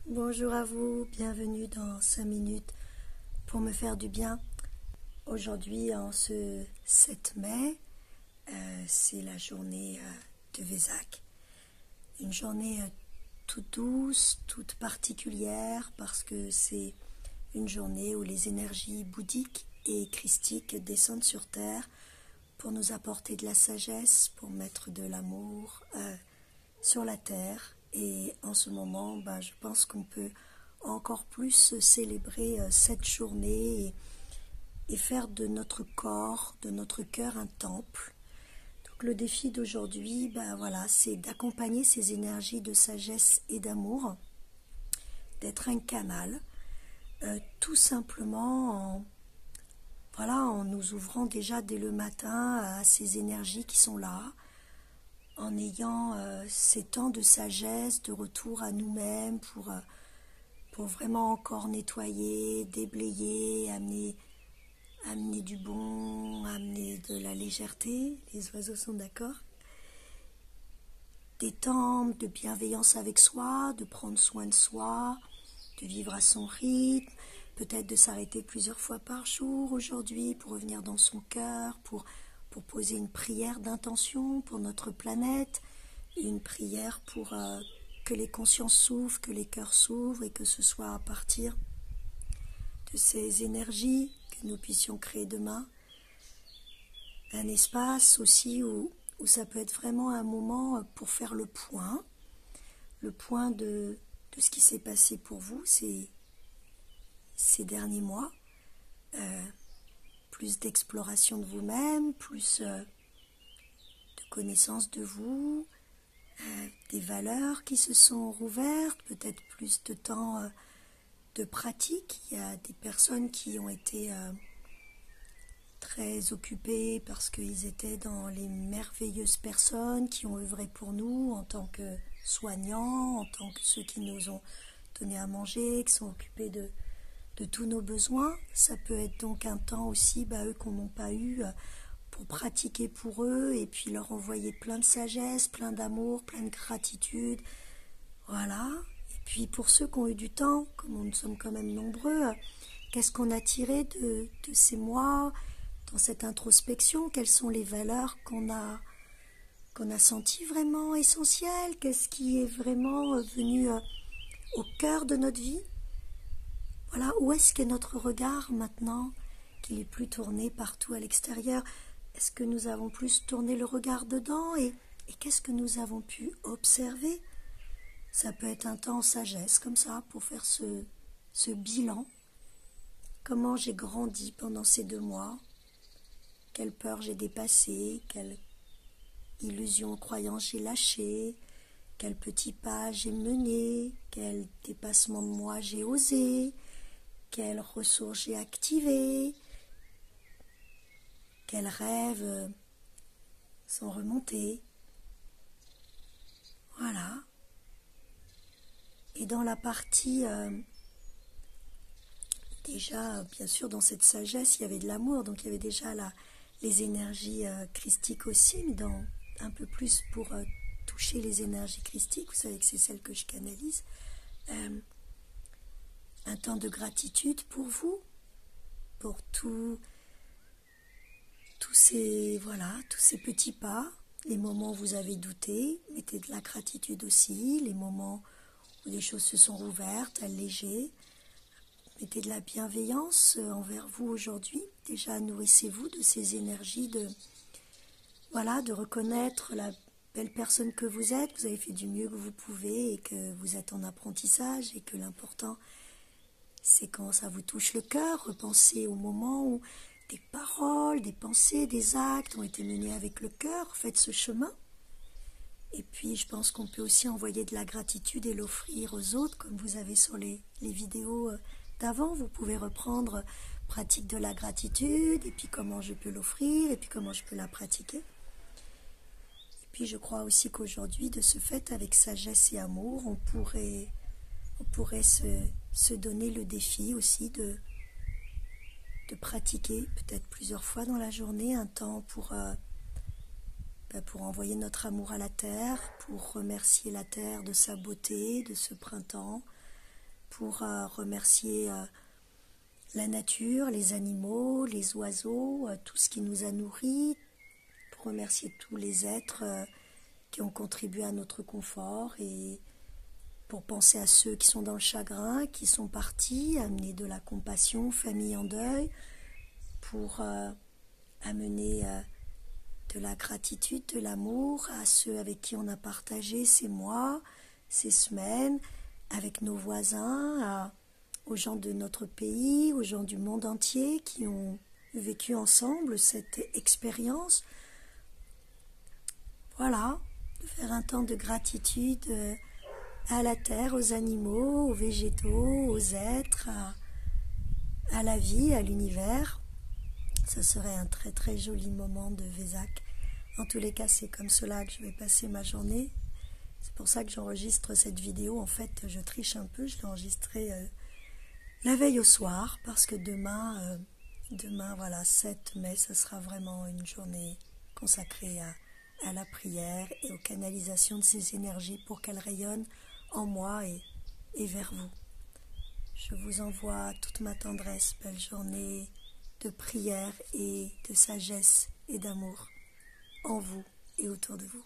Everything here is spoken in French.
Bonjour à vous, bienvenue dans 5 minutes pour me faire du bien. Aujourd'hui, en ce 7 mai, c'est la journée de Vesak. Une journée toute douce, toute particulière, parce que c'est une journée où les énergies bouddhiques et christiques descendent sur Terre pour nous apporter de la sagesse, pour mettre de l'amour sur la Terre. Et en ce moment, je pense qu'on peut encore plus célébrer cette journée et faire de notre corps, de notre cœur un temple. Donc le défi d'aujourd'hui, c'est d'accompagner ces énergies de sagesse et d'amour, d'être un canal, tout simplement en nous ouvrant déjà dès le matin à ces énergies qui sont là, en ayant ces temps de sagesse, de retour à nous-mêmes pour vraiment encore nettoyer, déblayer, amener du bon, amener de la légèreté. Les oiseaux sont d'accord. Des temps de bienveillance avec soi, de prendre soin de soi, de vivre à son rythme, peut-être de s'arrêter plusieurs fois par jour aujourd'hui pour revenir dans son cœur, pour poser une prière d'intention pour notre planète, une prière pour que les consciences s'ouvrent, que les cœurs s'ouvrent et que ce soit à partir de ces énergies que nous puissions créer demain un espace aussi où ça peut être vraiment un moment pour faire le point de ce qui s'est passé pour vous ces derniers mois, plus d'exploration de vous-même, plus de connaissance de vous, des valeurs qui se sont rouvertes, peut-être plus de temps de pratique. Il y a des personnes qui ont été très occupées parce qu'ils étaient dans les merveilleuses personnes qui ont œuvré pour nous en tant que soignants, en tant que ceux qui nous ont donné à manger, qui sont occupés de tous nos besoins. Ça peut être donc un temps aussi, eux qu'on n'a pas eu, pour pratiquer pour eux et puis leur envoyer plein de sagesse, plein d'amour, plein de gratitude. Voilà. Et puis pour ceux qui ont eu du temps, comme nous sommes quand même nombreux, qu'est-ce qu'on a tiré de ces mois dans cette introspection? Quelles sont les valeurs qu'on a senties vraiment essentielles? Qu'est-ce qui est vraiment venu au cœur de notre vie? Voilà, où est-ce qu'est notre regard maintenant qu'il est plus tourné partout à l'extérieur? Est-ce que nous avons plus tourné le regard dedans et qu'est-ce que nous avons pu observer? Ça peut être un temps en sagesse comme ça pour faire ce bilan. Comment j'ai grandi pendant ces 2 mois? Quelle peur j'ai dépassée? Quelle illusion, croyance j'ai lâché? Quel petit pas j'ai mené? Quel dépassement de moi j'ai osé? Quelles ressources j'ai activées? Quels rêves sont remontés? Voilà. Et dans la partie, déjà, bien sûr, dans cette sagesse, il y avait de l'amour, donc il y avait déjà les énergies christiques aussi, mais un peu plus pour toucher les énergies christiques, vous savez que c'est celle que je canalise. Un temps de gratitude pour vous, pour tous ces petits pas, les moments où vous avez douté, mettez de la gratitude aussi, les moments où les choses se sont rouvertes, allégées, mettez de la bienveillance envers vous aujourd'hui. Déjà, nourrissez-vous de ces énergies de reconnaître la belle personne que vous êtes. Vous avez fait du mieux que vous pouvez et que vous êtes en apprentissage et que l'important, c'est quand ça vous touche le cœur, repensez au moment où des paroles, des pensées, des actes ont été menés avec le cœur. Faites ce chemin. Et puis, je pense qu'on peut aussi envoyer de la gratitude et l'offrir aux autres, comme vous avez sur les vidéos d'avant. Vous pouvez reprendre pratique de la gratitude, et puis comment je peux l'offrir, et puis comment je peux la pratiquer. Et puis, je crois aussi qu'aujourd'hui, de ce fait, avec sagesse et amour, on pourrait se donner le défi aussi de pratiquer, peut-être plusieurs fois dans la journée, un temps pour envoyer notre amour à la terre, pour remercier la terre de sa beauté, de ce printemps, pour remercier la nature, les animaux, les oiseaux, tout ce qui nous a nourris, pour remercier tous les êtres qui ont contribué à notre confort et pour penser à ceux qui sont dans le chagrin, qui sont partis, amener de la compassion, famille en deuil, pour amener de la gratitude, de l'amour à ceux avec qui on a partagé ces mois, ces semaines, avec nos voisins, aux gens de notre pays, aux gens du monde entier qui ont vécu ensemble cette expérience. Voilà, faire un temps de gratitude à la terre, aux animaux, aux végétaux, aux êtres, à la vie, à l'univers. Ce serait un très très joli moment de Vesak. En tous les cas, c'est comme cela que je vais passer ma journée. C'est pour ça que j'enregistre cette vidéo. En fait, je triche un peu. Je l'ai enregistrée la veille au soir parce que demain, voilà, 7 mai, ce sera vraiment une journée consacrée à la prière et aux canalisations de ces énergies pour qu'elles rayonnent en moi et vers vous. Je vous envoie toute ma tendresse. Belle journée de prière et de sagesse et d'amour en vous et autour de vous.